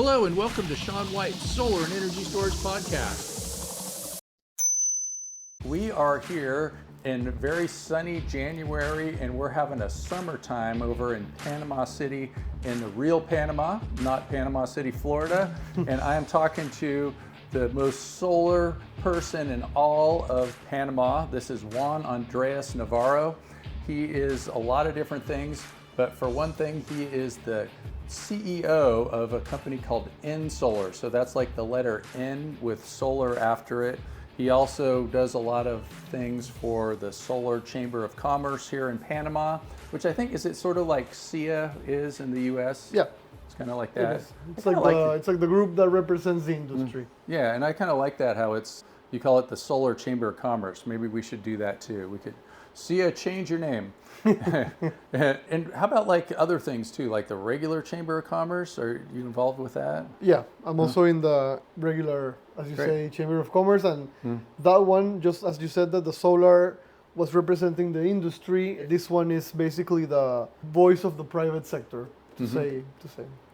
Hello and welcome to Sean White's Solar and Energy Storage Podcast. We are here in very sunny January and we're having a summertime over in Panama City in the real Panama, not Panama City, Florida. And I am talking to the most solar person in all of Panama. This is Juan Andrés Navarro. He is a lot of different things, but for one thing, he is the CEO of a company called NSolar. So that's like the letter N with solar after it. He also does a lot of things for the Solar Chamber of Commerce here in Panama, which I think is it sort of like SEIA is in the US? Yeah. It's kind of like that. It's like the group that represents the industry. Yeah, and I kind of like that how you call it the Solar Chamber of Commerce. Maybe we should do that too. We could SEIA, change your name. And how about like other things too, like the regular Chamber of Commerce? Are you involved with that? Yeah, I'm also in the regular, as you say, Chamber of Commerce, and that one, just as you said, that the solar was representing the industry. This one is basically the voice of the private sector. To say.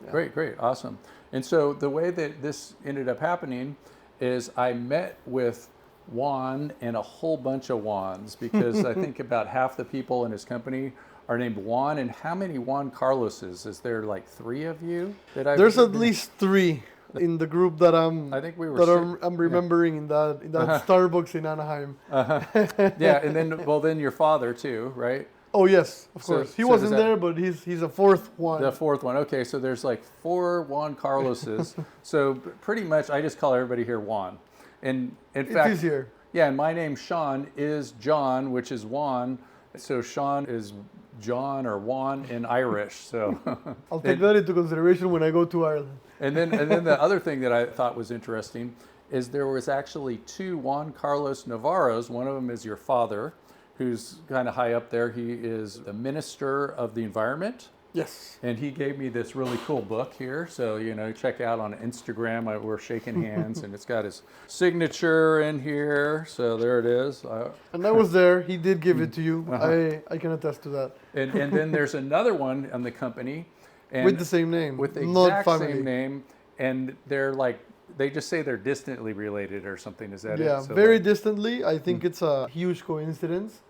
Yeah. Great, awesome. And so the way that this ended up happening is I met with Juan and a whole bunch of Juans, because I think about half the people in his company are named Juan. And how many Juan Carloses? Is there like 3 of you? There's at least 3 in the group that I'm remembering in that Starbucks in Anaheim. Yeah, and then your father too, right? Oh yes, of course. He wasn't there, but he's a 4th one. The 4th one. Okay, so there's like 4 Juan Carloses. So pretty much, I just call everybody here Juan. And in fact, it's easier. Yeah, and my name Sean is John, which is Juan. So Sean is John or Juan in Irish. So I'll take that into consideration when I go to Ireland. And then the other thing that I thought was interesting is there was actually 2 Juan Carlos Navarros. One of them is your father, who's kind of high up there. He is the Minister of the Environment. Yes. And he gave me this really cool book here. So, check out on Instagram. We're shaking hands and it's got his signature in here. So there it is. And I was there. He did give it to you. I can attest to that. And then there's another one on the company. And with the same name. With the exact same name. And they're like, they just say they're distantly related or something. Is that it? Yeah, so very distantly. I think it's a huge coincidence.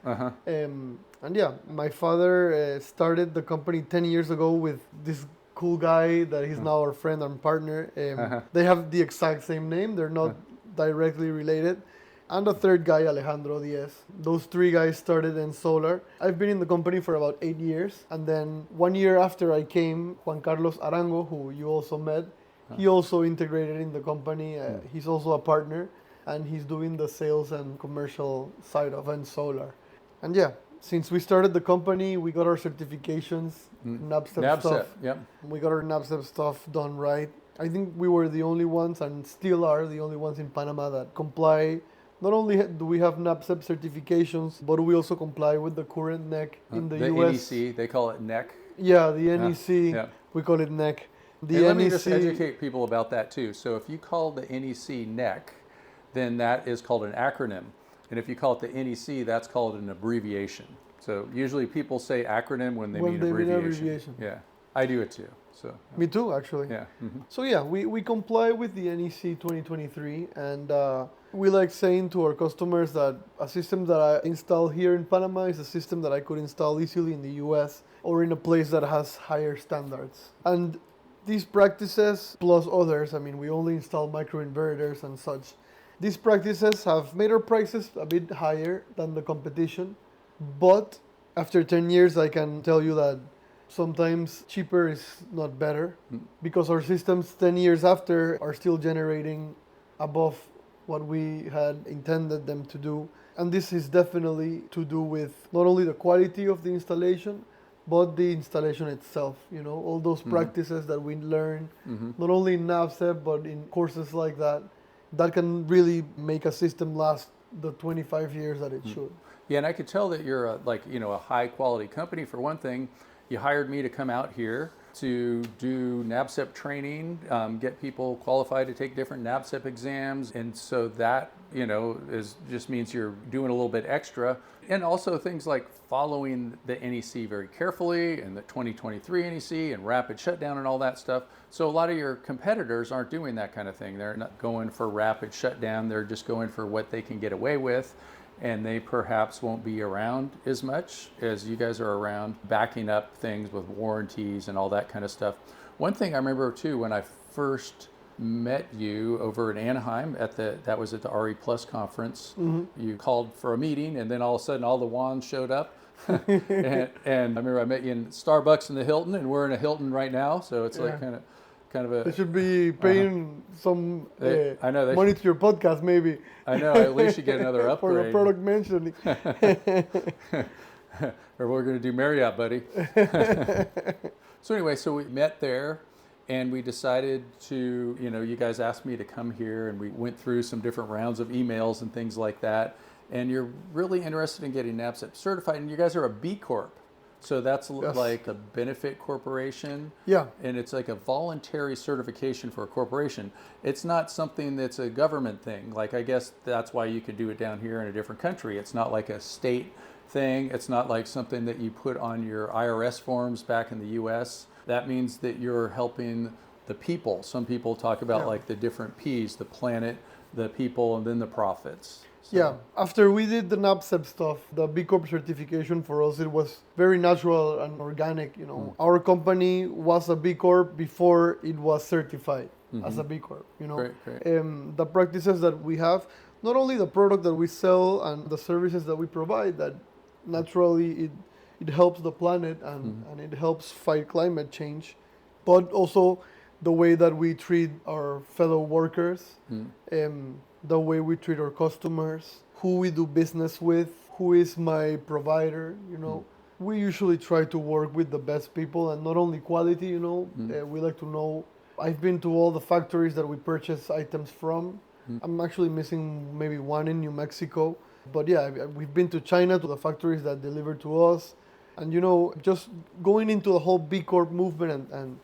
And yeah, my father started the company 10 years ago with this cool guy that he's now our friend and partner. They have the exact same name. They're not directly related. And the 3rd guy, Alejandro Diaz. Those 3 guys started NSolar. I've been in the company for about 8 years. And then 1 year after I came, Juan Carlos Arango, who you also met, he also integrated in the company. He's also a partner. And he's doing the sales and commercial side of NSolar. And yeah, since we started the company, we got our certifications, NABCEP stuff. Yep. We got our NABCEP stuff done right. I think we were the only ones, and still are the only ones in Panama that comply. Not only do we have NABCEP certifications, but we also comply with the current NEC in the US. The NEC, they call it NEC. Yeah, the NEC, we call it NEC. Let me just educate people about that too. So if you call the NEC NEC, then that is called an acronym. And if you call it the NEC, that's called an abbreviation. So usually people say acronym when they mean abbreviation. Yeah, I do it too. So me too, actually. Yeah. So yeah, we comply with the NEC 2023, and we like saying to our customers that a system that I install here in Panama is a system that I could install easily in the US or in a place that has higher standards. And these practices, plus others, I mean, we only install microinverters and such. These practices have made our prices a bit higher than the competition, but after 10 years, I can tell you that sometimes cheaper is not better, because our systems 10 years after are still generating above what we had intended them to do. And this is definitely to do with not only the quality of the installation, but the installation itself, all those practices that we learn, not only in NABCEP, but in courses like that can really make a system last the 25 years that it should. Yeah, and I could tell that you're a high quality company. For one thing, you hired me to come out here to do NABCEP training, get people qualified to take different NABCEP exams. And so that, just means you're doing a little bit extra. And also things like following the NEC very carefully and the 2023 NEC and rapid shutdown and all that stuff. So a lot of your competitors aren't doing that kind of thing. They're not going for rapid shutdown. They're just going for what they can get away with. And they perhaps won't be around as much as you guys are around, backing up things with warranties and all that kind of stuff. One thing I remember too, when I first met you over in Anaheim that was at the RE Plus conference, you called for a meeting, and then all of a sudden all the Juans showed up. and I remember I met you in Starbucks in the Hilton, and we're in a Hilton right now, so it's like kind of a. They should be paying some I know money to your podcast, maybe. I know, at least you get another upgrade. For a product mentioning. Or we're going to do Marriott, buddy. So anyway, so we met there, and we decided to, you guys asked me to come here, and we went through some different rounds of emails and things like that. And you're really interested in getting NABCEP certified, and you guys are a B Corp. So that's like a benefit corporation. Yeah. And it's like a voluntary certification for a corporation. It's not something that's a government thing. Like, I guess that's why you could do it down here in a different country. It's not like a state thing. It's not like something that you put on your IRS forms back in the US. That means that you're helping the people. Some people talk about like the different P's, the planet, the people, and then the profits. So. Yeah, after we did the NABCEP stuff, the B Corp certification for us, it was very natural and organic. Our company was a B Corp before it was certified as a B Corp. Great. The practices that we have, not only the product that we sell and the services that we provide, that naturally it helps the planet and it helps fight climate change, but also the way that we treat our fellow workers. The way we treat our customers, who we do business with, who is my provider, We usually try to work with the best people, and not only quality, we like to know. I've been to all the factories that we purchase items from. I'm actually missing maybe one in New Mexico. But yeah, we've been to China, to the factories that deliver to us. And just going into the whole B Corp movement and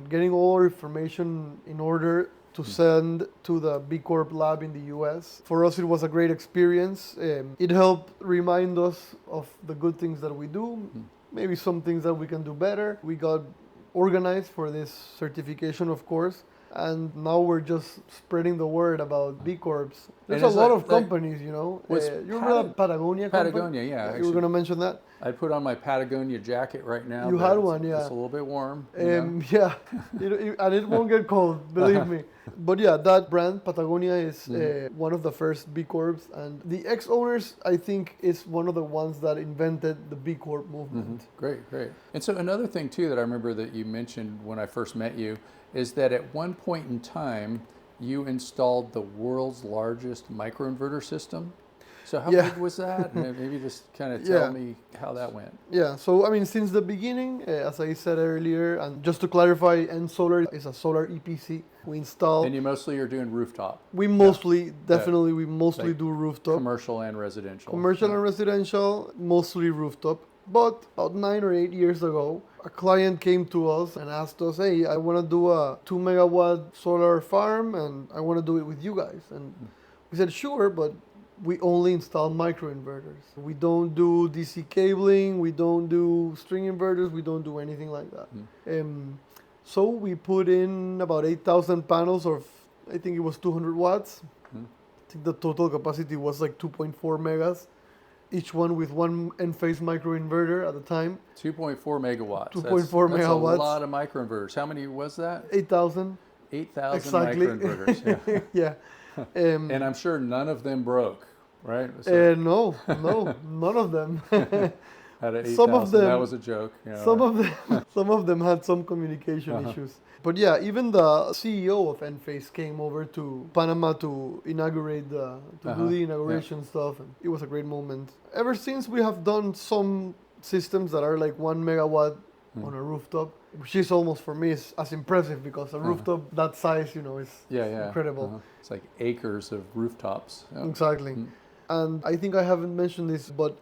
getting all our information in order to send to the B Corp lab in the US. For us, it was a great experience. It helped remind us of the good things that we do, maybe some things that we can do better. We got organized for this certification, of course, and now we're just spreading the word about B Corps. There's a lot of companies, you remember that Patagonia company? Patagonia, yeah. You were going to mention that? I put on my Patagonia jacket right now. You had one, yeah. It's a little bit warm. Yeah, and it won't get cold, believe me. But yeah, that brand, Patagonia, is one of the first B Corps. And the ex-owners, I think, is one of the ones that invented the B Corp movement. Great. And so another thing, too, that I remember that you mentioned when I first met you is that at one point in time, you installed the world's largest microinverter system. So how big was that? Maybe just kind of tell me how that went. Yeah, so since the beginning, as I said earlier, and just to clarify, NSolar is a solar EPC. We install. And you mostly are doing rooftop. We mostly, we mostly do rooftop. Commercial and residential. Commercial and residential, mostly rooftop. But about 9 or 8 years ago, a client came to us and asked us, hey, I want to do a 2 megawatt solar farm and I want to do it with you guys. And we said, sure, but we only install microinverters. We don't do DC cabling, we don't do string inverters, we don't do anything like that. So we put in about 8,000 panels of, I think it was 200 watts. I think the total capacity was like 2.4 megas. Each one with one Enphase microinverter at the time. 2.4 megawatts. 2.4 megawatts. That's a lot of microinverters. How many was that? 8,000. 8,000 exactly. microinverters. Yeah. And I'm sure none of them broke, right? No, none of them. Out of 8,000, some of them, that was a joke. Some of them had some communication issues. But yeah, even the CEO of Enphase came over to Panama to inaugurate do the inauguration stuff. And it was a great moment. Ever since, we have done some systems that are like 1 megawatt on a rooftop, which is almost, for me, is as impressive because a rooftop that size, is incredible. It's like acres of rooftops. Exactly. And I think I haven't mentioned this, but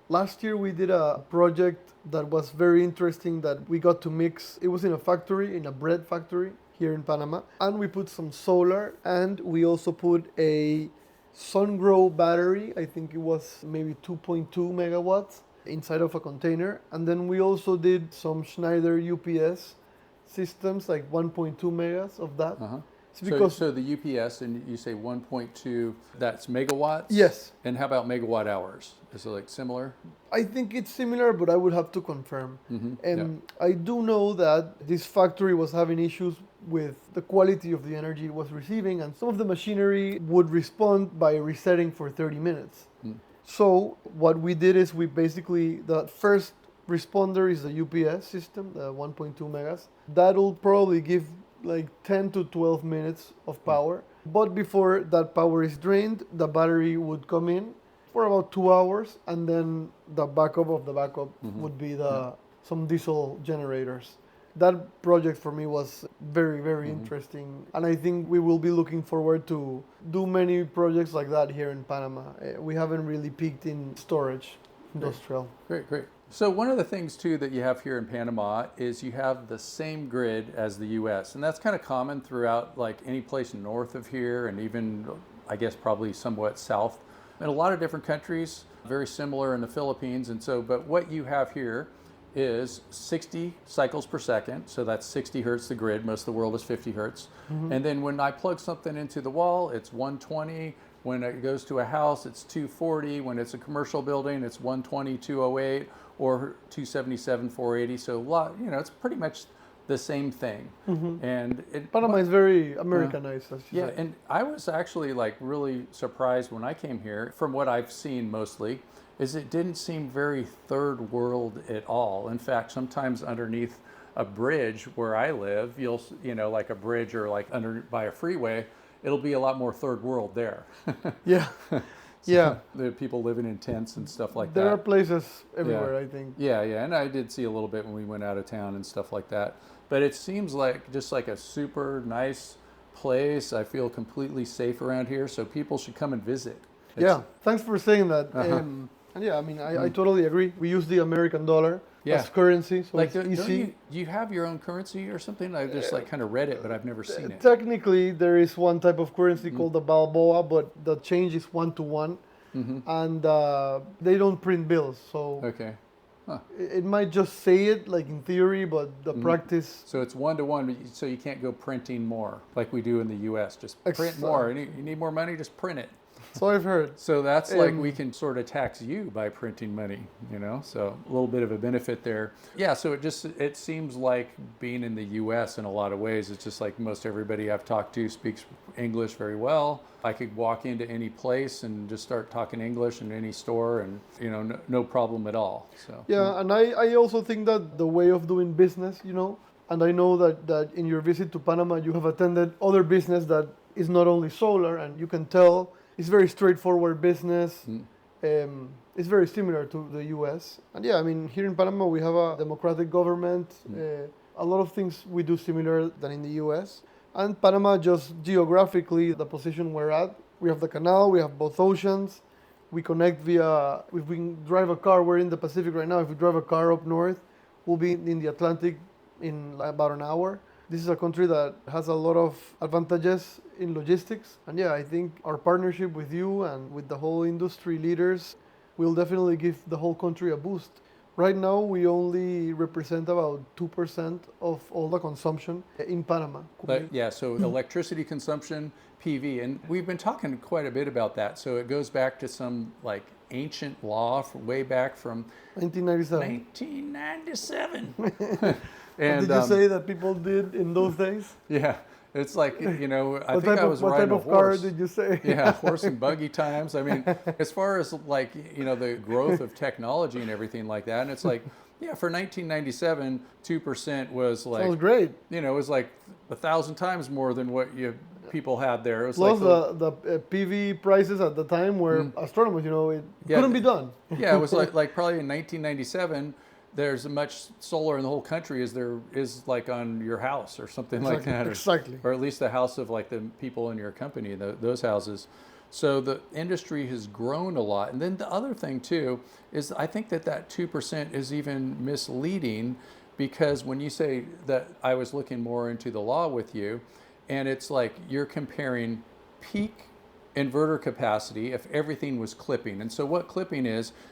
Last year we did a project that was very interesting that we got to mix. It was in a factory, in a bread factory here in Panama. And we put some solar and we also put a sun-grow battery. I think it was maybe 2.2 megawatts inside of a container. And then we also did some Schneider UPS systems, like 1.2 megas of that. Uh-huh. It's because So the UPS, and you say 1.2, that's megawatts? Yes. And how about megawatt hours? Is it like similar? I think it's similar, but I would have to confirm. Mm-hmm. And I do know that this factory was having issues with the quality of the energy it was receiving, and some of the machinery would respond by resetting for 30 minutes. Mm. So what we did is we basically, the first responder is the UPS system, the 1.2 megas. That'll probably give like 10 to 12 minutes of power. But before that power is drained, the battery would come in for about 2 hours, and then the backup of the backup would be some diesel generators. That project for me was very, very interesting. And I think we will be looking forward to do many projects like that here in Panama. We haven't really peaked in storage industrial. Great. So one of the things too that you have here in Panama is you have the same grid as the US, and that's kind of common throughout like any place north of here, and even I guess probably somewhat south in a lot of different countries, very similar in the Philippines. And so, but what you have here is 60 cycles per second, so that's 60 hertz the grid. Most of the world is 50 hertz. And then when I plug something into the wall, it's 120. When it goes to a house, it's 240. When it's a commercial building, it's 120, 208, or 277, 480. So a lot, it's pretty much the same thing. And Panama is very Americanized, as you say. And I was actually like really surprised when I came here, from what I've seen mostly, is it didn't seem very third world at all. In fact, sometimes underneath a bridge where I live, you'll, like a bridge or like under by a freeway, it'll be a lot more third world there. Yeah. So the people living in tents and stuff like that. There are places everywhere, I think. Yeah, and I did see a little bit when we went out of town and stuff like that. But it seems like just like a super nice place. I feel completely safe around here, so people should come and visit. Thanks for saying that. And yeah, I mean, I totally agree. We use the American dollar as currency, so like, it's easy. Do you have your own currency or something? I just like kind of read it, but I've never seen it. Technically, there is one type of currency called the Balboa, but the change is 1-to-1, and they don't print bills. So it might just say it like in theory, but the practice. So it's 1-to-1, so you can't go printing more like we do in the U.S. Just print more. You need more money, just print it. So I've heard. So that's like we can sort of tax you by printing money, so a little bit of a benefit there. Yeah, so it seems like being in the U.S. in a lot of ways, it's just like most everybody I've talked to speaks English very well. I could walk into any place and just start talking English in any store and, no problem at all. So yeah, and I also think that the way of doing business, and I know that in your visit to Panama, you have attended other business that is not only solar, and you can tell it's very straightforward business. It's very similar to the U.S. And yeah, I mean, here in Panama, we have a democratic government. A lot of things we do similar than in the U.S. And Panama, just geographically, the position we're at, we have the Canal, we have both oceans. We connect via, if we drive a car, we're in the Pacific right now. If we drive a car up north, we'll be in the Atlantic in about an hour. This is a country that has a lot of advantages in logistics. And yeah, I think our partnership with you and with the whole industry leaders will definitely give the whole country a boost. Right now, we only represent about 2% of all the consumption in Panama. So electricity consumption, PV, and we've been talking quite a bit about that. So it goes back to some like ancient law from way back from 1997. And did you say that people did in those days? Yeah, it's like, I think I was what riding type of a horse. car did you say? Yeah, horse and buggy times. I mean, as far as like, the growth of technology and everything like that, and it's like, for 1997, 2% was like, sounds great. It was like 1,000 times more than what people had there. It was Plus like the PV prices at the time were astronomous. It couldn't be done. Yeah, it was like probably in 1997. There's as much solar in the whole country as there is like on your house or something like that. Exactly. Or at least the house of like the people in your company, those houses. So the industry has grown a lot. And then the other thing too is I think that 2% is even misleading, because when you say that, I was looking more into the law with you, and it's like you're comparing peak inverter capacity if everything was clipping. And so what clipping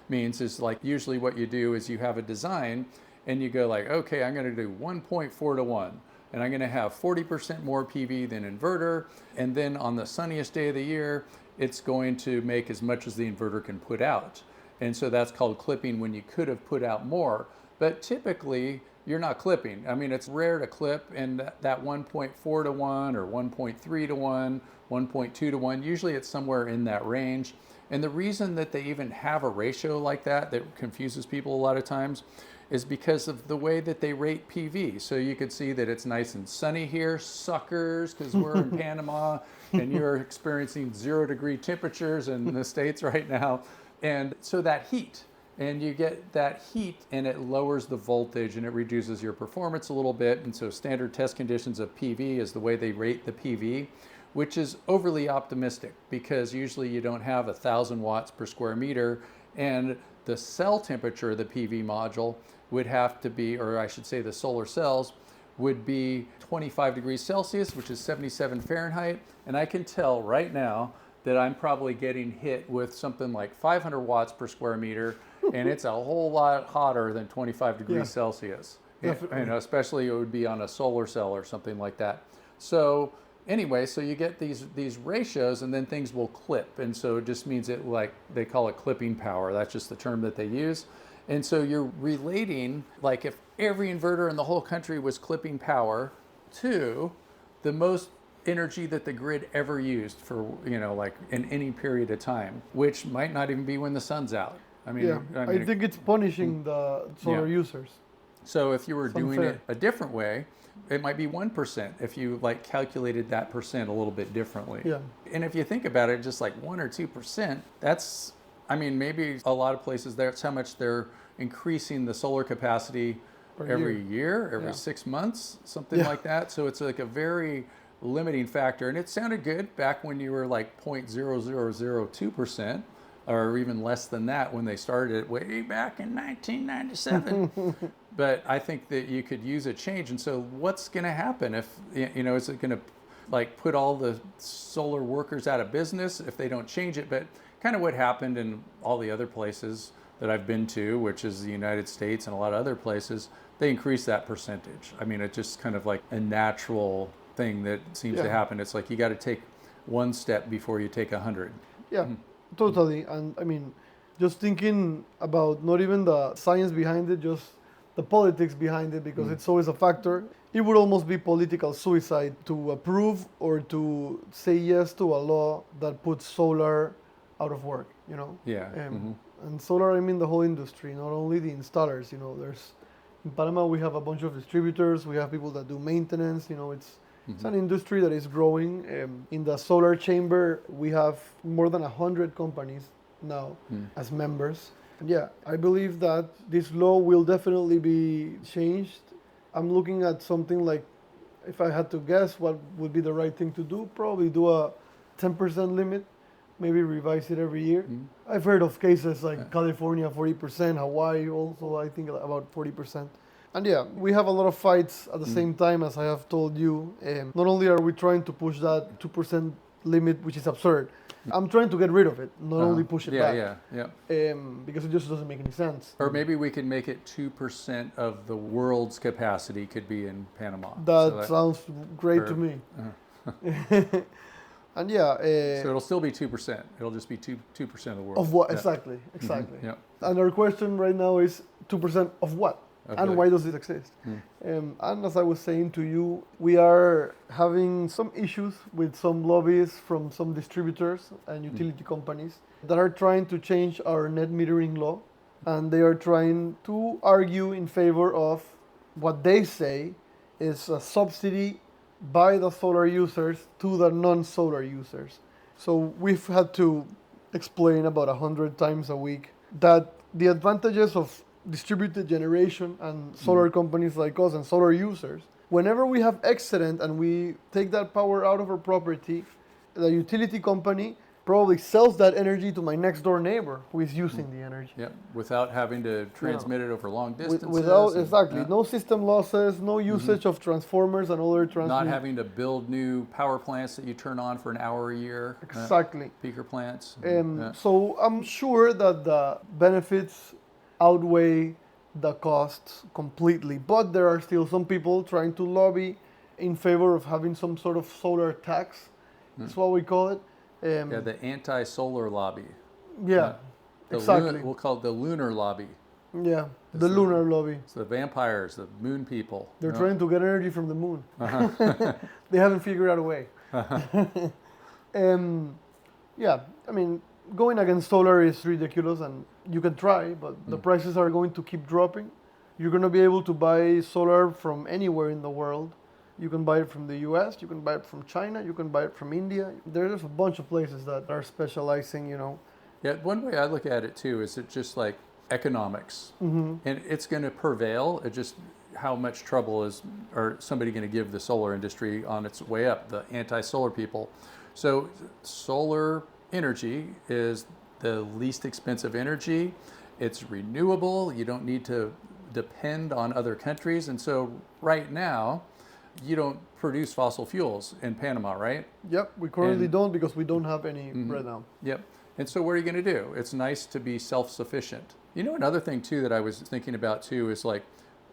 means is like, usually what you do is you have a design and you go like, okay, I'm going to do 1.4 to 1. And I'm going to have 40% more PV than inverter. And then on the sunniest day of the year, it's going to make as much as the inverter can put out. And so that's called clipping, when you could have put out more. But typically, you're not clipping. I mean, it's rare to clip, and that 1.4 to 1 or 1.3 to 1, 1.2 to 1, usually it's somewhere in that range. And the reason that they even have a ratio like that confuses people a lot of times, is because of the way that they rate PV. So you could see that it's nice and sunny here, suckers, because we're in Panama, and you're experiencing 0-degree temperatures in the States right now. And so that heat, and you get that heat, and it lowers the voltage and it reduces your performance a little bit. And so standard test conditions of PV is the way they rate the PV, which is overly optimistic, because usually you don't have 1,000 watts per square meter, and the cell temperature of the PV module would have to be, or I should say the solar cells, would be 25 degrees Celsius, which is 77 Fahrenheit. And I can tell right now that I'm probably getting hit with something like 500 watts per square meter, and it's a whole lot hotter than 25 degrees Celsius. Especially it would be on a solar cell or something like that. So anyway, so you get these ratios, and then things will clip. And so it just means it, like, they call it clipping power. That's just the term that they use. And so you're relating, like, if every inverter in the whole country was clipping power to the most energy that the grid ever used for, like in any period of time, which might not even be when the sun's out. I think it's punishing the solar users. So if you were doing it a different way, it might be 1% if you like calculated that percent a little bit differently. Yeah. And if you think about it, just like 1 or 2%, that's, maybe a lot of places, that's how much they're increasing the solar capacity every year, every 6 months, something like that. So it's like a very limiting factor. And it sounded good back when you were like 0.0002%, or even less than that when they started it way back in 1997. But I think that you could use a change. And so what's going to happen if, is it going to like put all the solar workers out of business if they don't change it? But kind of what happened in all the other places that I've been to, which is the United States and a lot of other places, they increase that percentage. It's just kind of like a natural thing that seems to happen. It's like you got to take one step before you take 100. Yeah, totally. And just thinking about not even the science behind it, just the politics behind it, because it's always a factor. It would almost be political suicide to approve or to say yes to a law that puts solar out of work, Yeah. And solar, the whole industry, not only the installers. There's, in Panama, we have a bunch of distributors. We have people that do maintenance. It's an industry that is growing. In the solar chamber, we have more than 100 companies now as members. And I believe that this law will definitely be changed. I'm looking at something like, if I had to guess what would be the right thing to do, probably do a 10% limit, maybe revise it every year. I've heard of cases like California 40%, Hawaii also, I think about 40%. And we have a lot of fights at the same time, as I have told you. Not only are we trying to push that 2% limit, which is absurd, I'm trying to get rid of it, not only push it back. Because it just doesn't make any sense. Or maybe we can make it 2% of the world's capacity could be in Panama. That sounds great to me. And so it'll still be 2%. It'll just be 2% of the world. Of what? Exactly. And our question right now is 2% of what? And why does it exist? And as I was saying to you, we are having some issues with some lobbyists from some distributors and utility companies that are trying to change our net metering law. And they are trying to argue in favor of what they say is a subsidy by the solar users to the non-solar users. So we've had to explain about 100 times a week that the advantages of distributed generation and solar companies like us and solar users, whenever we have excedent and we take that power out of our property, the utility company probably sells that energy to my next door neighbor who is using the energy. Yep, without having to transmit it over long distances. Without, exactly, no system losses, no usage of transformers and other Not having to build new power plants that you turn on for an hour a year. Exactly. Peaker plants. So I'm sure that the benefits outweigh the costs completely, but there are still some people trying to lobby in favor of having some sort of solar tax. That's what we call it. The anti-solar lobby. Yeah, exactly. We'll call it the lunar lobby. Yeah, the lunar lobby. It's the vampires, the moon people. They're trying to get energy from the moon. They haven't figured out a way. Yeah, I mean, going against solar is ridiculous, and you can try, but the prices are going to keep dropping. You're going to be able to buy solar from anywhere in the world. You can buy it from the US, you can buy it from China, you can buy it from India. There's a bunch of places that are specializing, Yeah, one way I look at it too is it's just like economics. And it's going to prevail. It just how much trouble is or somebody going to give the solar industry on its way up, the anti-solar people. So solar energy is the least expensive energy. It's renewable. You don't need to depend on other countries. And so right now, you don't produce fossil fuels in Panama, right? Yep, we currently don't because we don't have any right now. Yep. And so what are you going to do? It's nice to be self-sufficient. Another thing too that I was thinking about too is like,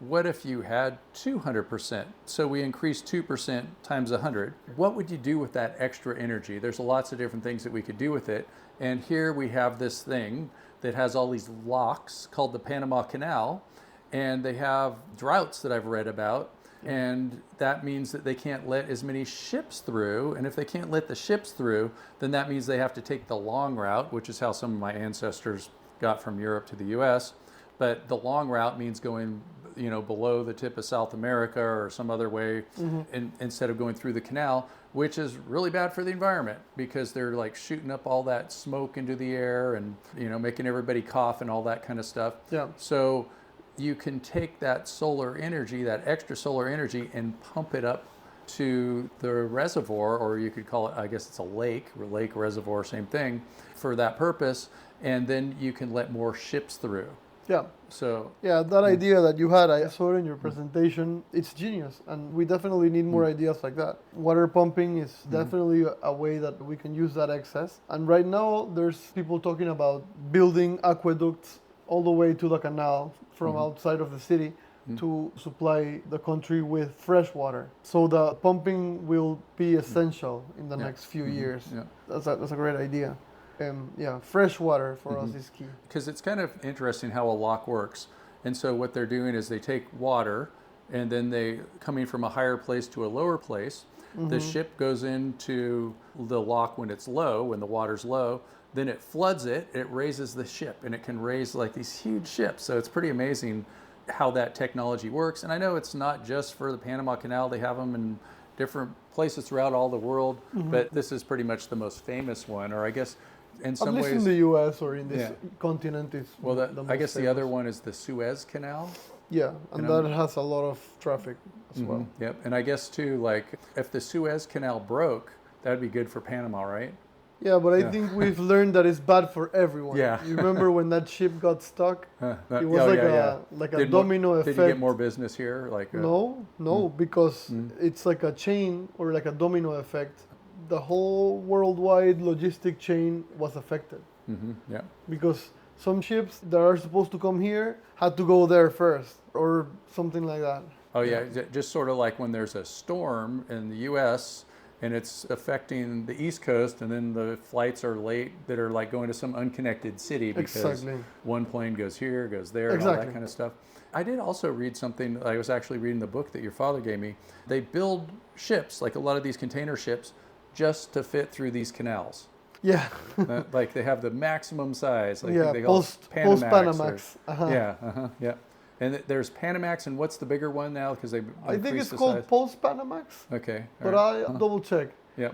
what if you had 200%? So we increased 2% times 100. What would you do with that extra energy? There's lots of different things that we could do with it. And here we have this thing that has all these locks called the Panama Canal. And they have droughts that I've read about. And that means that they can't let as many ships through. And if they can't let the ships through, then that means they have to take the long route, which is how some of my ancestors got from Europe to the US. But the long route means going, below the tip of South America or some other way instead of going through the canal, which is really bad for the environment because they're like shooting up all that smoke into the air and, making everybody cough and all that kind of stuff. Yeah. So you can take that solar energy, that extra solar energy, and pump it up to the reservoir, or you could call it, I guess it's a lake reservoir, same thing, for that purpose, and then you can let more ships through. Yeah. So yeah, that idea that you had, I saw it in your presentation. It's genius, and we definitely need more ideas like that. Water pumping is definitely a way that we can use that excess. And right now, there's people talking about building aqueducts all the way to the canal from outside of the city to supply the country with fresh water. So the pumping will be essential in the next few years. Yeah. That's a great idea. Fresh water for us is key. Because it's kind of interesting how a lock works. And so what they're doing is they take water and then they coming from a higher place to a lower place. The ship goes into the lock when it's low, when the water's low. Then it floods it, it raises the ship, and it can raise like these huge ships. So it's pretty amazing how that technology works. And I know it's not just for the Panama Canal. They have them in different places throughout all the world, but this is pretty much the most famous one, or I guess in some ways. At least in the US or in this continent is well, the most I guess famous. The other one is the Suez Canal. Yeah, and that has a lot of traffic as well. Yep, and I guess too, like if the Suez Canal broke, that would be good for Panama, right? Yeah, but I think we've learned that it's bad for everyone. Yeah. You remember when that ship got stuck? It was like a domino effect. Did you get more business here? No, because it's like a chain or like a domino effect. The whole worldwide logistic chain was affected. Yeah. Because some ships that are supposed to come here had to go there first or something like that. Oh yeah, just sort of like when there's a storm in the U.S., and it's affecting the East Coast, and then the flights are late that are like going to some unconnected city because one plane goes here, goes there, and all that kind of stuff. I did also read something, I was actually reading the book that your father gave me. They build ships, like a lot of these container ships, just to fit through these canals. Yeah. Like they have the maximum size. Like they post-Panamax. Yeah. And there's Panamax, and what's the bigger one now? Because I think it's called post-Panamax. Okay. But I'll double check. Yeah.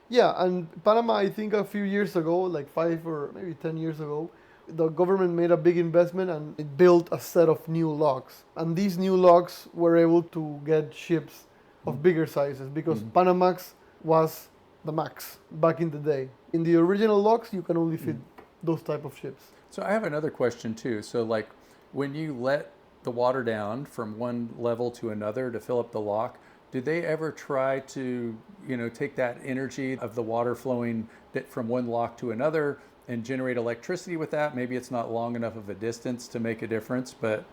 Yeah, and Panama, I think a few years ago, like 5 or maybe 10 years ago, the government made a big investment and it built a set of new locks. And these new locks were able to get ships of bigger sizes because Panamax was the max back in the day. In the original locks, you can only fit those type of ships. So I have another question too. So like when you let the water down from one level to another to fill up the lock, did they ever try to, take that energy of the water flowing from one lock to another and generate electricity with that? Maybe it's not long enough of a distance to make a difference, but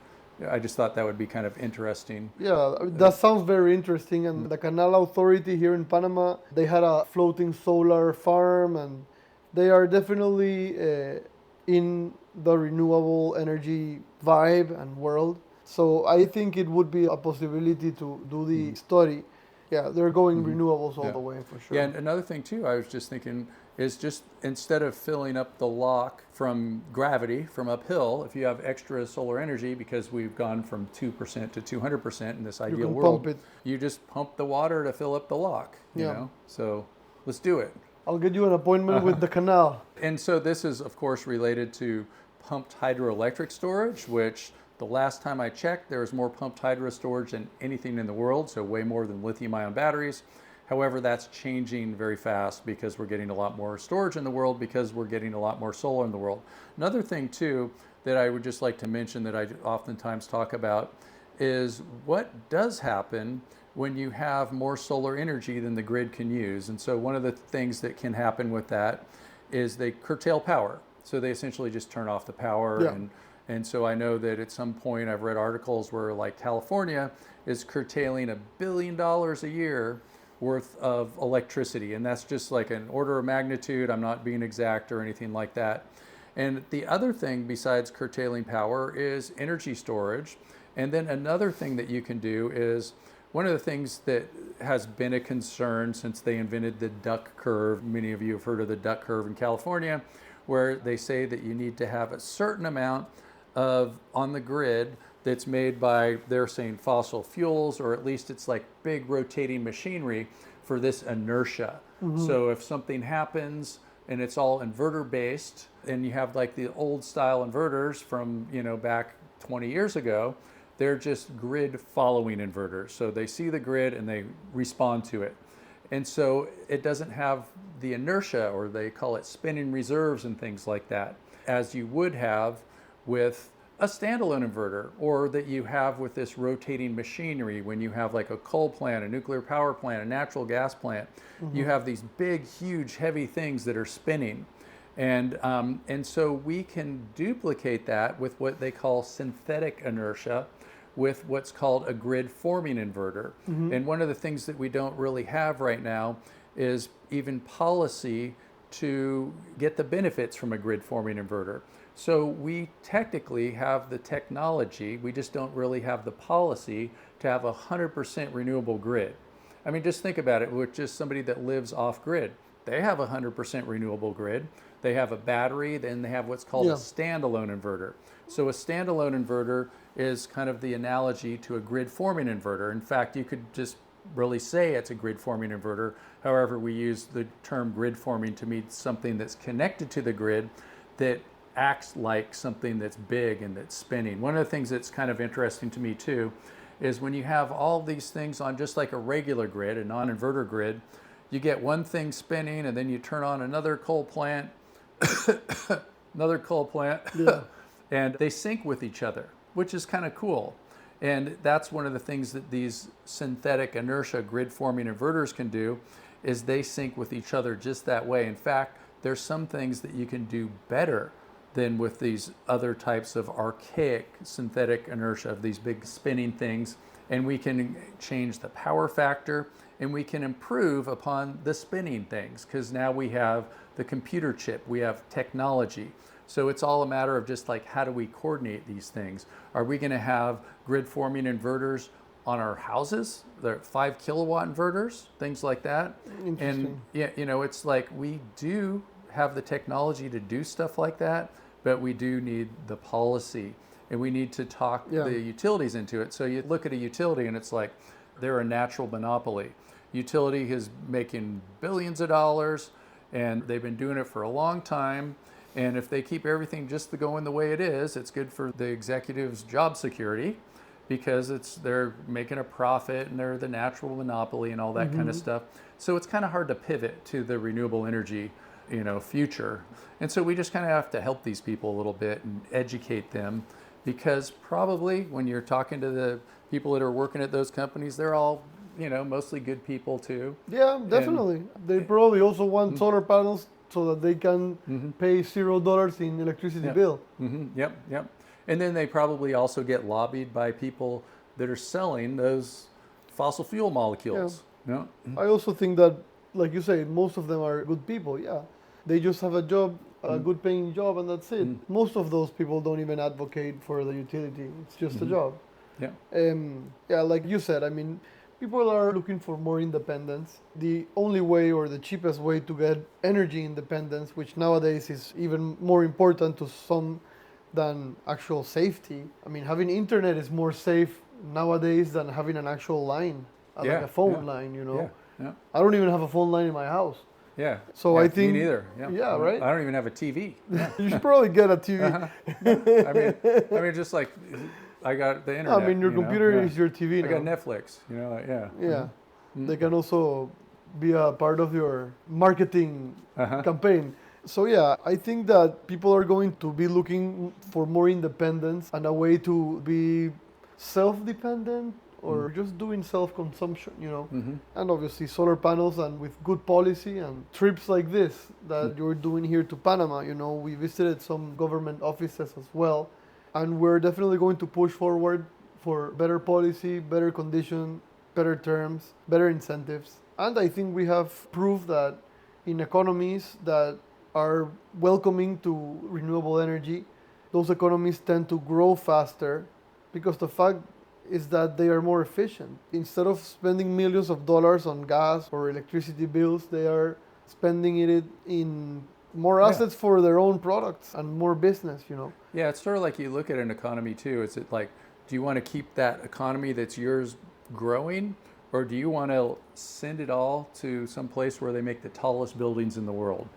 I just thought that would be kind of interesting. Yeah, that sounds very interesting. And the Canal Authority here in Panama, they had a floating solar farm, and they are definitely in the renewable energy vibe and world. So I think it would be a possibility to do the study. Yeah, they're going renewables all the way for sure. Yeah, and another thing too, I was just thinking, is just instead of filling up the lock from gravity, from uphill, if you have extra solar energy, because we've gone from 2% to 200% in this ideal world, you just pump the water to fill up the lock, you know? So let's do it. I'll get you an appointment with the Canal. And so this is, of course, related to pumped hydroelectric storage, which the last time I checked, there was more pumped hydro storage than anything in the world, so way more than lithium-ion batteries. However, that's changing very fast because we're getting a lot more storage in the world, because we're getting a lot more solar in the world. Another thing, too, that I would just like to mention that I oftentimes talk about is what does happen when you have more solar energy than the grid can use. And so one of the things that can happen with that is they curtail power. So they essentially just turn off the power. And so I know that at some point I've read articles where like California is curtailing $1 billion a year worth of electricity. And that's just like an order of magnitude. I'm not being exact or anything like that. And the other thing besides curtailing power is energy storage. And then another thing that you can do is, one of the things that has been a concern since they invented the duck curve, many of you have heard of the duck curve in California, where they say that you need to have a certain amount of on the grid that's made by, they're saying, fossil fuels, or at least it's like big rotating machinery for this inertia. So if something happens and it's all inverter based, and you have like the old style inverters from, back 20 years ago, they're just grid following inverters. So they see the grid and they respond to it. And so it doesn't have the inertia, or they call it spinning reserves and things like that, as you would have with a standalone inverter, or that you have with this rotating machinery when you have like a coal plant, a nuclear power plant, a natural gas plant. You have these big, huge, heavy things that are spinning. And so we can duplicate that with what they call synthetic inertia, with what's called a grid forming inverter. And one of the things that we don't really have right now is even policy to get the benefits from a grid forming inverter. So we technically have the technology, we just don't really have the policy to have 100% renewable grid. I mean, just think about it with just somebody that lives off grid. They have 100% renewable grid. They have a battery, then they have what's called a standalone inverter. So a standalone inverter is kind of the analogy to a grid forming inverter. In fact, you could just really say it's a grid forming inverter. However, we use the term grid forming to mean something that's connected to the grid that acts like something that's big and that's spinning. One of the things that's kind of interesting to me too is when you have all these things on just like a regular grid, a non-inverter grid, you get one thing spinning and then you turn on another coal plant, another coal plant, and they sync with each other, which is kind of cool. And that's one of the things that these synthetic inertia grid forming inverters can do, is they sync with each other just that way. In fact, there's some things that you can do better than with these other types of archaic synthetic inertia, of these big spinning things. And we can change the power factor, and we can improve upon the spinning things, because now we have the computer chip, we have technology. So it's all a matter of just like, how do we coordinate these things? Are we going to have grid forming inverters on our houses? They're 5 kilowatt inverters, things like that. And yeah, it's like we do have the technology to do stuff like that, but we do need the policy, and we need to talk the utilities into it. So you look at a utility and it's like they're a natural monopoly. Utility is making billions of dollars, and they've been doing it for a long time. And if they keep everything just going the way it is, it's good for the executives' job security, because they're making a profit and they're the natural monopoly and all that kind of stuff. So it's kind of hard to pivot to the renewable energy. future. And so we just kind of have to help these people a little bit and educate them, because probably when you're talking to the people that are working at those companies, they're all, mostly good people too. Yeah, definitely. They probably also want solar panels so that they can pay $0 in electricity bill. Yep. And then they probably also get lobbied by people that are selling those fossil fuel molecules. Yeah. I also think that, like you say, most of them are good people. Yeah, they just have a job, a good paying job, and that's it. Most of those people don't even advocate for the utility. It's just a job. Yeah. Like you said, I mean, people are looking for more independence. The only way or the cheapest way to get energy independence, which nowadays is even more important to some than actual safety. I mean, having internet is more safe nowadays than having an actual line, like a phone line, Yeah. I don't even have a phone line in my house. Yeah. So I think me neither. Yeah, right. I don't even have a TV. Yeah. You should probably get a TV. I mean, just like I got the internet. I mean, your computer is your TV now. I got Netflix. Yeah. They can also be a part of your marketing campaign. So yeah, I think that people are going to be looking for more independence and a way to be self-dependent or just doing self-consumption, and obviously solar panels, and with good policy and trips like this that you're doing here to Panama, we visited some government offices as well, and we're definitely going to push forward for better policy, better condition, better terms, better incentives. And I think we have proved that in economies that are welcoming to renewable energy, those economies tend to grow faster, because the fact is that they are more efficient. Instead of spending millions of dollars on gas or electricity bills, they are spending it in more assets for their own products and more business, Yeah, it's sort of like you look at an economy too. Is it like, do you want to keep that economy that's yours growing, or do you want to send it all to some place where they make the tallest buildings in the world?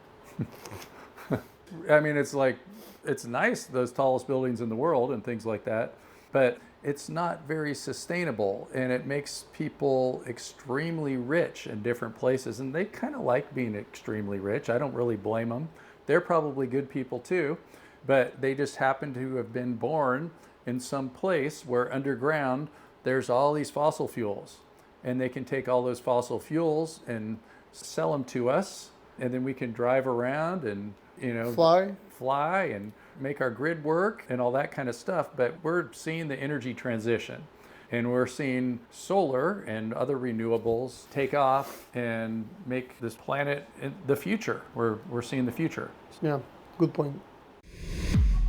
I mean, it's like, it's nice, those tallest buildings in the world and things like that, but it's not very sustainable, and it makes people extremely rich in different places, and they kind of like being extremely rich. I don't really blame them. They're probably good people too, but they just happen to have been born in some place where underground there's all these fossil fuels, and they can take all those fossil fuels and sell them to us, and then we can drive around and fly and make our grid work and all that kind of stuff. But we're seeing the energy transition, and we're seeing solar and other renewables take off and make this planet in the future. We're seeing the future. Yeah, good point.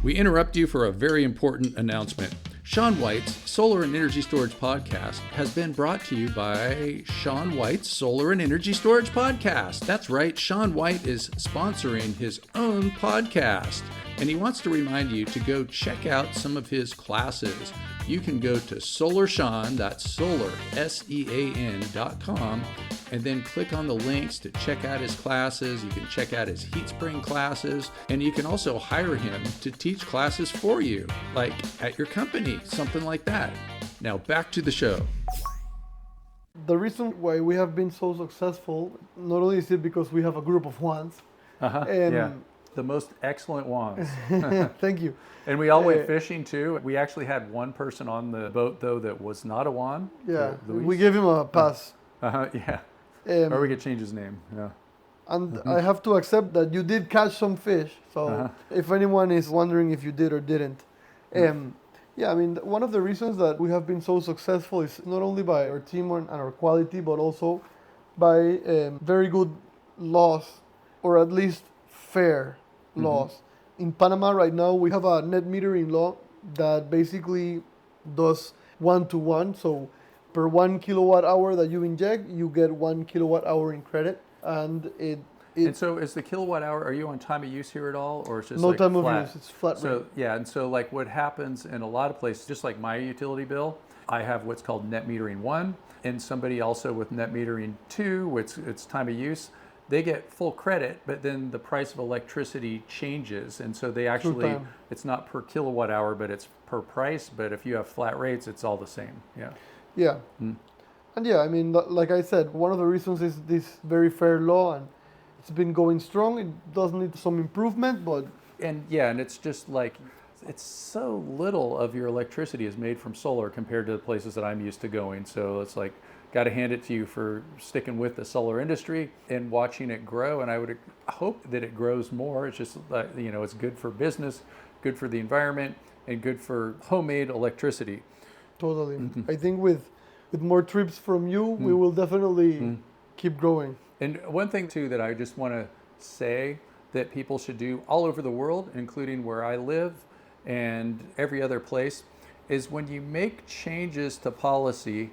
We interrupt you for a very important announcement. Sean White's Solar and Energy Storage Podcast has been brought to you by Sean White's Solar and Energy Storage Podcast. That's right, Sean White is sponsoring his own podcast, and he wants to remind you to go check out some of his classes. You can go to SolarSean, that's Solar, SEAN.com, and then click on the links to check out his classes. You can check out his heat spring classes, and you can also hire him to teach classes for you, like at your company, something like that. Now back to the show. The reason why we have been so successful, not only is it because we have a group of Juans. The most excellent ones. Thank you. And we all went fishing too. We actually had one person on the boat though that was not a Juan. Yeah, we gave him a pass. Yeah. Or we could change his name. Yeah. And I have to accept that you did catch some fish. So if anyone is wondering if you did or didn't. Yeah, I mean, one of the reasons that we have been so successful is not only by our team and our quality, but also by very good laws, or at least fair laws. In Panama right now, we have a net metering law that basically does 1-to-1. So per 1 kilowatt hour that you inject, you get 1 kilowatt hour in credit. And and so is the kilowatt hour, are you on time of use here at all, or it's just no like time flat? of use, it's flat rate. So yeah, and so like what happens in a lot of places, just like my utility bill, I have what's called net metering 1, and somebody also with net metering 2, which it's time of use. They get full credit, but then the price of electricity changes, and so they actually, it's not per kilowatt hour, but it's per price. But if you have flat rates, it's all the same. Yeah. Yeah. And yeah, I mean, like I said, one of the reasons is this very fair law, and it's been going strong. It does need some improvement, but And yeah, and it's just like, it's so little of your electricity is made from solar compared to the places that I'm used to going. So it's like, got to hand it to you for sticking with the solar industry and watching it grow. And I would hope that it grows more. It's just, it's good for business, good for the environment, and good for homemade electricity. totally. I think with more trips from you, we will definitely keep growing. And one thing too that I just want to say that people should do all over the world, including where I live and every other place, is when you make changes to policy,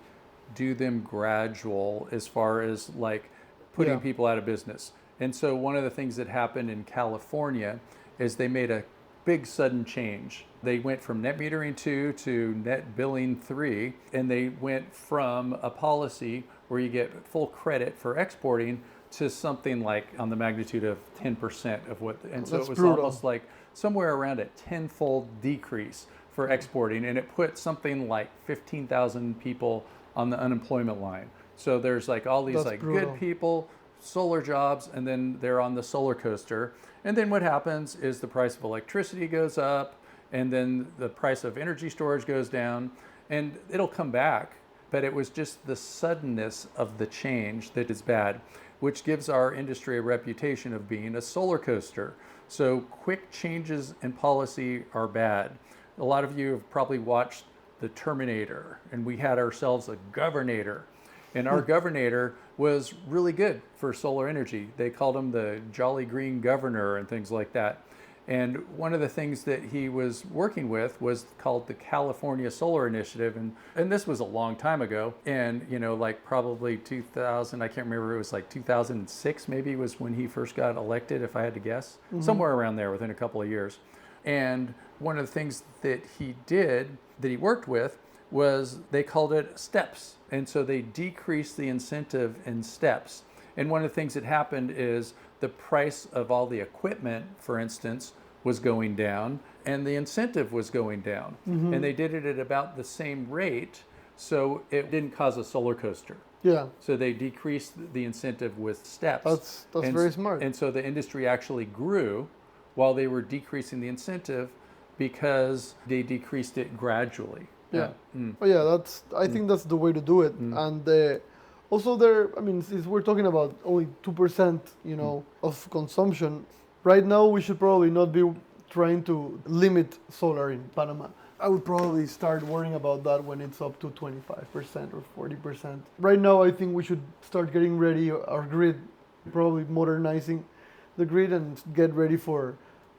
do them gradual as far as like putting people out of business. And so one of the things that happened in California is they made a big sudden change. They went from net metering 2 to net billing 3, and they went from a policy where you get full credit for exporting to something like on the magnitude of 10% of what, and so That's it was brutal. almost like somewhere around a tenfold decrease for exporting, and it put something like 15,000 people on the unemployment line. So there's like all these That's like brutal. good people, solar jobs, and then they're on the solar coaster. And then what happens is the price of electricity goes up, and then the price of energy storage goes down, and it'll come back. But it was just the suddenness of the change that is bad, which gives our industry a reputation of being a solar coaster. So quick changes in policy are bad. A lot of you have probably watched The Terminator, and we had ourselves a governor. And our governor was really good for solar energy. They called him the Jolly Green Governor and things like that. And one of the things that he was working with was called the California Solar Initiative. And this was a long time ago. And, like probably 2000, I can't remember, it was like 2006 maybe was when he first got elected, if I had to guess. Somewhere around there within a couple of years. And one of the things that he did, that he worked with, was they called it steps. And so they decreased the incentive in steps. And one of the things that happened is the price of all the equipment, for instance, was going down and the incentive was going down. And they did it at about the same rate, so it didn't cause a solar coaster. Yeah, So they decreased the incentive with steps. that's And very smart. And so the industry actually grew while they were decreasing the incentive because they decreased it gradually. Yeah. Oh, yeah, I think that's the way to do it. And also since we're talking about only 2%, of consumption, right now we should probably not be trying to limit solar in Panama. I would probably start worrying about that when it's up to 25% or 40%. Right now, I think we should start getting ready our grid, probably modernizing the grid and get ready for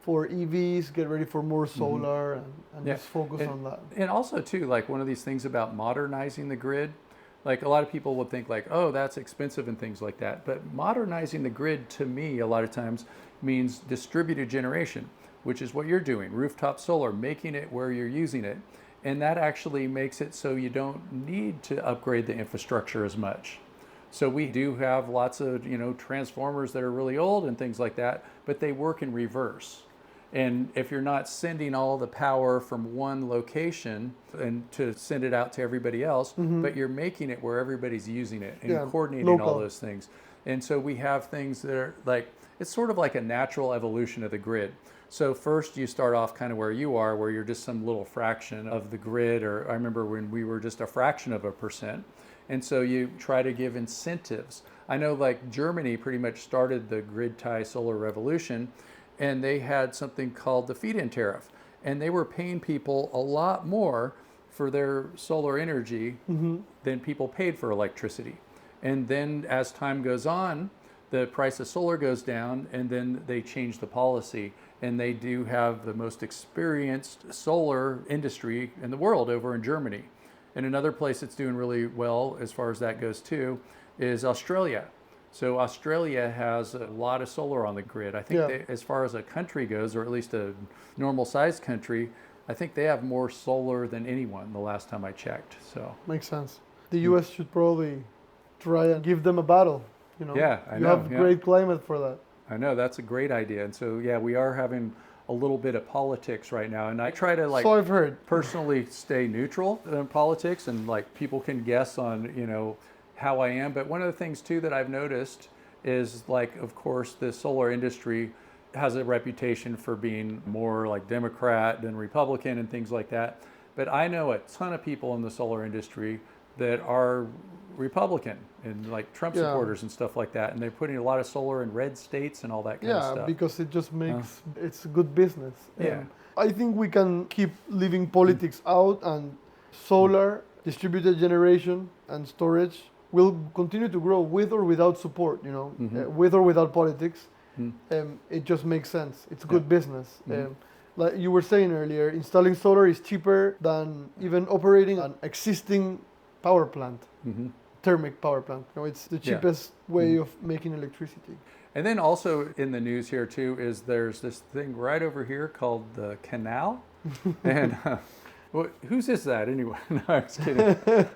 EVs, get ready for more solar, and just focus on that. And also too, like one of these things about modernizing the grid, like a lot of people would think like, oh, that's expensive and things like that. But modernizing the grid to me, a lot of times means distributed generation, which is what you're doing, rooftop solar, making it where you're using it. And that actually makes it so you don't need to upgrade the infrastructure as much. So we do have lots of, transformers that are really old and things like that, but they work in reverse. And if you're not sending all the power from one location and to send it out to everybody else, but you're making it where everybody's using it and coordinating local. all those things. And so we have things that are like, it's sort of like a natural evolution of the grid. So first you start off kind of where you are, where you're just some little fraction of the grid, or I remember when we were just a fraction of a percent. And so you try to give incentives. I know like Germany pretty much started the grid tie solar revolution, and they had something called the feed-in tariff. And they were paying people a lot more for their solar energy than people paid for electricity. And then as time goes on, the price of solar goes down, and then they change the policy. And they do have the most experienced solar industry in the world over in Germany. And another place that's doing really well as far as that goes too is Australia. So Australia has a lot of solar on the grid. I think they, as far as a country goes, or at least a normal sized country, I think they have more solar than anyone the last time I checked. So makes sense. The US should probably try and give them a battle. Yeah, I know. You have great climate for that. I know, that's a great idea. And so, yeah, we are having a little bit of politics right now. And I try to So I've heard. personally stay neutral in politics, and like people can guess on, how I am. But one of the things too that I've noticed is like, of course, the solar industry has a reputation for being more like Democrat than Republican and things like that. But I know a ton of people in the solar industry that are Republican and like Trump supporters and stuff like that. And they're putting a lot of solar in red states and all that kind of stuff. Yeah, because it just makes it's good business. Yeah. I think we can keep leaving politics out, and solar, distributed generation, and storage will continue to grow with or without support, with or without politics. It just makes sense. It's good business. Like you were saying earlier, installing solar is cheaper than even operating an existing power plant, thermic power plant. It's the cheapest way of making electricity. And then also in the news here too is there's this thing right over here called the Canal. And whose is that anyway? No, I was kidding.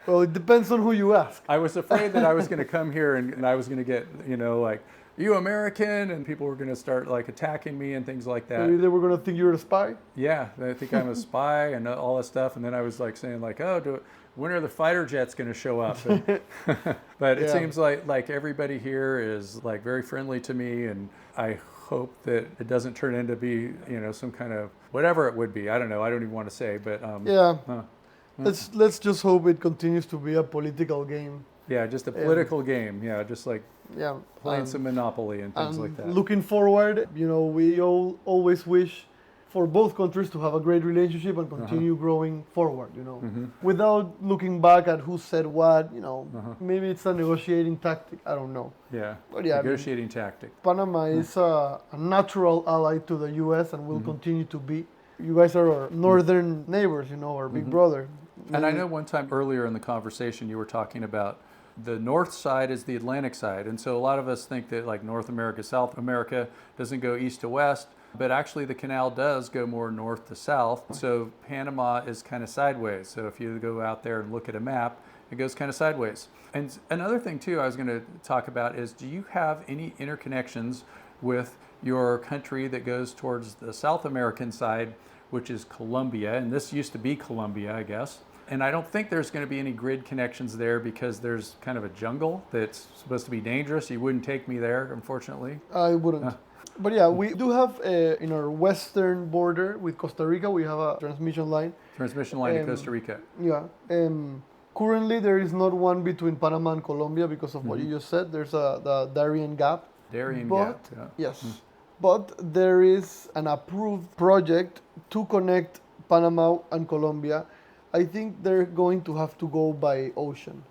Well, it depends on who you ask. I was afraid that I was going to come here and I was going to get, like, you American, and people were going to start like attacking me and things like that. Maybe they were going to think you're a spy? Yeah, they think I'm a spy and all that stuff. And then I was like saying like, when are the fighter jets going to show up? But it seems like everybody here is like very friendly to me, and I hope that it doesn't turn into be, some kind of whatever it would be. I don't know. I don't even want to say, but let's just hope it continues to be a political game. Yeah, just a political game. Yeah, just like playing some Monopoly and things like that. Looking forward, we always wish for both countries to have a great relationship and continue growing forward, without looking back at who said what, maybe it's a negotiating tactic, I don't know. Yeah, but negotiating tactic. Panama is a natural ally to the U.S. and will continue to be. You guys are our northern neighbors, our big brother. And I know one time earlier in the conversation you were talking about the north side is the Atlantic side. And so a lot of us think that like North America, South America doesn't go east to west, but actually the canal does go more north to south. So Panama is kind of sideways. So if you go out there and look at a map, it goes kind of sideways. And another thing too I was going to talk about is, do you have any interconnections with your country that goes towards the South American side, which is Colombia? And this used to be Colombia, I guess. And I don't think there's going to be any grid connections there because there's kind of a jungle that's supposed to be dangerous. You wouldn't take me there, unfortunately. I wouldn't. But yeah, we do have in our western border with Costa Rica, we have a transmission line. Transmission line to Costa Rica. Yeah. Currently, there is not one between Panama and Colombia because of what you just said. There's the Darién Gap. Darién Gap, yeah. Yes. But there is an approved project to connect Panama and Colombia. I think they're going to have to go by ocean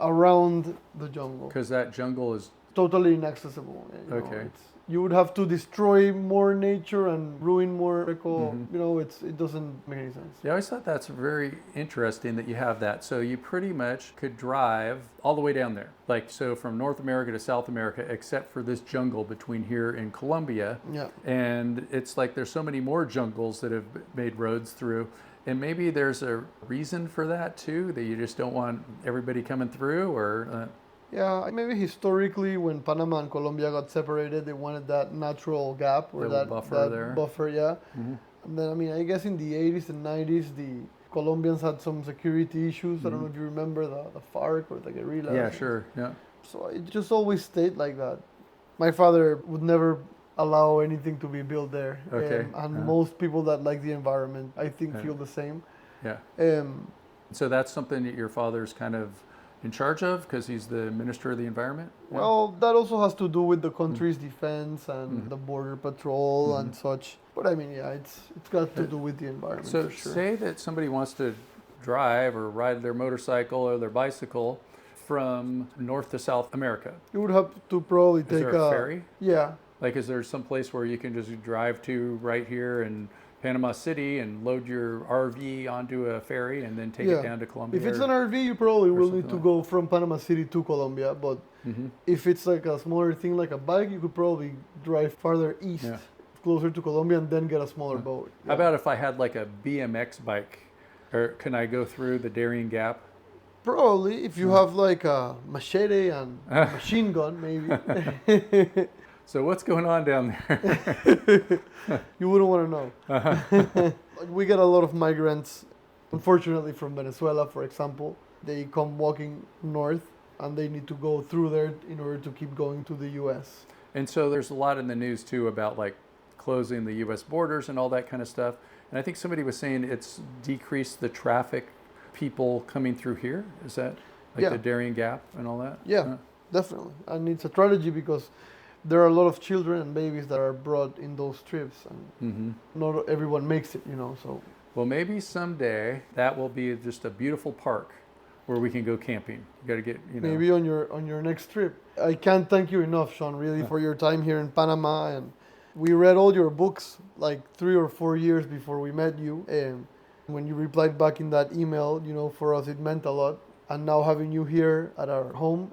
around the jungle. Because that jungle is totally inaccessible. Okay. You would have to destroy more nature and ruin more eco. It doesn't make any sense. Yeah, I always thought that's very interesting that you have that. So you pretty much could drive all the way down there. Like, so from North America to South America, except for this jungle between here and Colombia. Yeah. And it's like there's so many more jungles that have made roads through. And maybe there's a reason for that too, that you just don't want everybody coming through, or... Yeah, maybe historically when Panama and Colombia got separated, they wanted that natural gap or that buffer there. Buffer, yeah. And then, I guess in the 80s and 90s, the Colombians had some security issues. I don't know if you remember the FARC or the guerrillas. Yeah, sure, yeah. So it just always stayed like that. My father would never allow anything to be built there. Okay. And most people that like the environment, I think, feel the same. Yeah. So that's something that your father's kind of in charge of because he's the Minister of the Environment? Yeah. Well, that also has to do with the country's defense and the border patrol and such. But it's got to do with the environment. So for sure. Say that somebody wants to drive or ride their motorcycle or their bicycle from North to South America. You would have to probably take a ferry? Yeah. Like, is there some place where you can just drive to right here in Panama City and load your RV onto a ferry and then take it down to Colombia? If it's an RV, you probably will need to go from Panama City to Colombia. But if it's like a smaller thing like a bike, you could probably drive farther east, closer to Colombia, and then get a smaller boat. Yeah. How about if I had like a BMX bike? Or can I go through the Darién Gap? Probably, if you have like a machete and a machine gun, maybe. So what's going on down there? You wouldn't want to know. We get a lot of migrants, unfortunately, from Venezuela, for example. They come walking north and they need to go through there in order to keep going to the US. And so there's a lot in the news too about like closing the US borders and all that kind of stuff. And I think somebody was saying it's decreased the traffic, people coming through here. Is that like the Darién Gap and all that? Yeah, definitely. And it's a tragedy because there are a lot of children and babies that are brought in those trips, and not everyone makes it, so. Well, maybe someday that will be just a beautiful park where we can go camping. You got to get, Maybe on your next trip. I can't thank you enough, Sean, really, for your time here in Panama. And we read all your books like 3 or 4 years before we met you. And when you replied back in that email, for us it meant a lot. And now having you here at our home,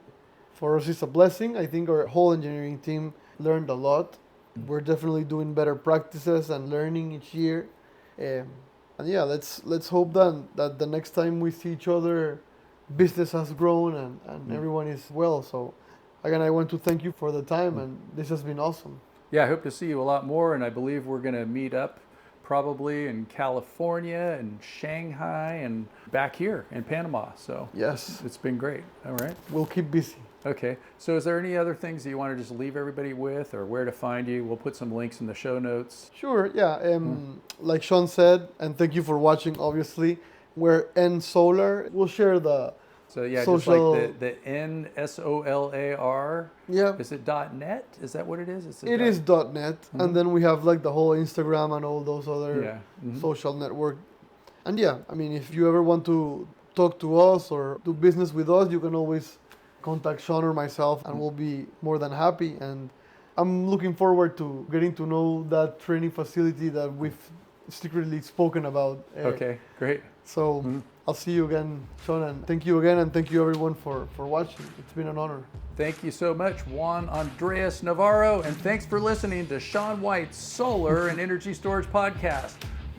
for us it's a blessing. I think our whole engineering team learned a lot. We're definitely doing better practices and learning each year. And yeah, let's hope that the next time we see each other, business has grown and everyone is well. So again, I want to thank you for the time, and this has been awesome. Yeah, I hope to see you a lot more, and I believe we're going to meet up probably in California and Shanghai and back here in Panama. So yes, it's been great. All right. We'll keep busy. Okay. So is there any other things that you want to just leave everybody with, or where to find you? We'll put some links in the show notes. Sure, yeah. Like Sean said, and thank you for watching, obviously, we're NSolar. We'll share the social... just like the NSolar. Yeah. Is it .net? Is that what it is? It is .net. And then we have like the whole Instagram and all those other social network. And yeah, I mean, if you ever want to talk to us or do business with us, you can always contact Sean or myself, and we'll be more than happy. And I'm looking forward to getting to know that training facility that we've secretly spoken about. Okay, great. So I'll see you again, Sean, and thank you again, and thank you everyone for watching. It's been an honor. Thank you so much, Juan Andrés Navarro, and thanks for listening to Sean White's Solar and Energy Storage Podcast,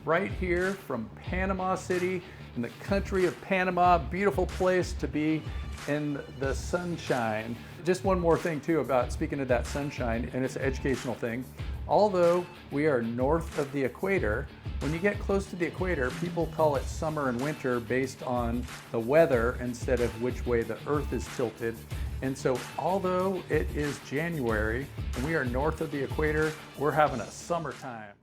right here from Panama City, in the country of Panama. Beautiful place to be in the sunshine. Just one more thing too about speaking of that sunshine, and it's an educational thing. Although we are north of the equator, when you get close to the equator, people call it summer and winter based on the weather instead of which way the earth is tilted. And so although it is January and we are north of the equator, we're having a summertime.